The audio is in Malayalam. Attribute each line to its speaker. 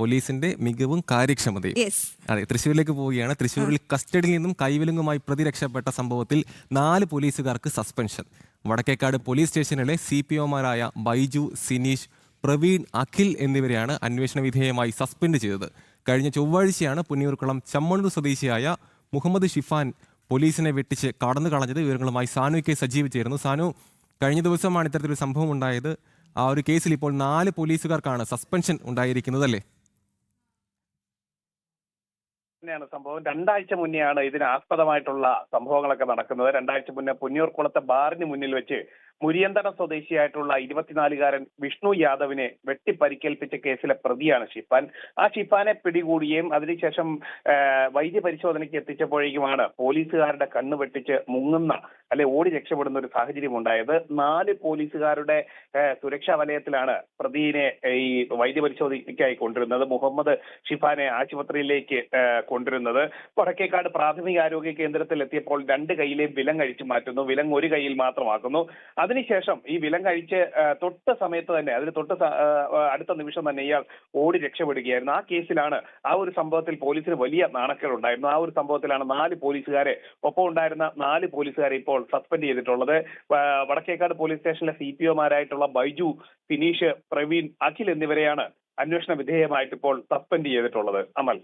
Speaker 1: പോലീസിന്റെ മികവും കാര്യക്ഷമതയും. അതെ, തൃശ്ശൂരിലേക്ക് പോവുകയാണ്. തൃശ്ശൂരിൽ കസ്റ്റഡിയിൽ നിന്നും കൈവലുങ്ങുമായി പ്രതി രക്ഷപ്പെട്ട സംഭവത്തിൽ 4 പോലീസുകാർക്ക് സസ്പെൻഷൻ. വടക്കേക്കാട് പോലീസ് സ്റ്റേഷനിലെ CPOമാരായ ബൈജു, സിനീഷ്, പ്രവീൺ, അഖിൽ എന്നിവരെയാണ് അന്വേഷണ വിധേയമായി സസ്പെൻഡ് ചെയ്തത്. കഴിഞ്ഞ ചൊവ്വാഴ്ചയാണ് പുന്നിയൂർക്കുളം ചമ്മണ്ണൂർ സ്വദേശിയായ മുഹമ്മദ് ഷിഫാൻ പോലീസിനെ വെട്ടിച്ച് കടന്നു കളഞ്ഞത്. വിവരങ്ങളുമായി സാനു കെ സജീവ് ചേരുന്നു. സാനു, കഴിഞ്ഞ ദിവസമാണ് ഇത്തരത്തിലൊരു സംഭവം ഉണ്ടായത്. ആ ഒരു കേസിൽ ഇപ്പോൾ 4 പോലീസുകാർക്കാണ് സസ്പെൻഷൻ ഉണ്ടായിരിക്കുന്നത്, അല്ലേ?
Speaker 2: തന്നെയാണ് സംഭവം. 2 ആഴ്ച മുന്നെയാണ് ഇതിന് ആസ്പദമായിട്ടുള്ള സംഭവങ്ങളൊക്കെ നടക്കുന്നത്. 2 ആഴ്ച മുന്നേ പുന്നിയൂർക്കുളത്തെ ബാറിന് മുന്നിൽ വെച്ച് മുരിയന്തട സ്വദേശിയായിട്ടുള്ള 24-കാരൻ വിഷ്ണു യാദവിനെ വെട്ടിപ്പരിക്കേൽപ്പിച്ച കേസിലെ പ്രതിയാണ് ഷിഫാൻ. ആ ഷിഫാനെ പിടികൂടുകയും അതിനുശേഷം വൈദ്യപരിശോധനയ്ക്ക് എത്തിച്ചപ്പോഴേക്കുമാണ് പോലീസുകാരുടെ കണ്ണ് വെട്ടിച്ച് മുങ്ങുന്ന ഓടി രക്ഷപ്പെടുന്ന ഒരു സാഹചര്യം ഉണ്ടായത്. 4 പോലീസുകാരുടെ സുരക്ഷാ വലയത്തിലാണ് പ്രതിയെ ഈ വൈദ്യപരിശോധനയ്ക്കായി കൊണ്ടുവരുന്നത്. മുഹമ്മദ് ഷിഫാനെ ആശുപത്രിയിലേക്ക് കൊണ്ടുവരുന്നത്. വടക്കേക്കാട് പ്രാഥമികാരോഗ്യ കേന്ദ്രത്തിൽ എത്തിയപ്പോൾ 2 കൈയിലെയും വിലങ്ങഴിച്ചു മാറ്റുന്നു. വിലങ്ങ് ഒരു കൈയിൽ മാത്രമാക്കുന്നു. അതിനുശേഷം ഈ വിലങ്ങഴിച്ച് തൊട്ട സമയത്ത് തന്നെ, അതിന് അടുത്ത നിമിഷം തന്നെ ഇയാൾ ഓടി രക്ഷപ്പെടുകയായിരുന്നു. ആ കേസിലാണ്, ആ ഒരു സംഭവത്തിൽ പോലീസിന് വലിയ നാണക്കേടുണ്ടായിരുന്നു. ആ ഒരു സംഭവത്തിലാണ് 4 പോലീസുകാരെ, ഒപ്പം ഉണ്ടായിരുന്ന 4 പോലീസുകാരെ ഇപ്പോൾ സസ്പെൻഡ് ചെയ്തിട്ടുള്ളത്. വടക്കേക്കാട് പോലീസ് സ്റ്റേഷനിലെ CPOമാരായിട്ടുള്ള ബൈജു, ഫിനീഷ്, പ്രവീൺ, അഖിൽ എന്നിവരെയാണ് അന്വേഷണ വിധേയമായിട്ട് ഇപ്പോൾ സസ്പെൻഡ് ചെയ്തിട്ടുള്ളത്. അമൽ.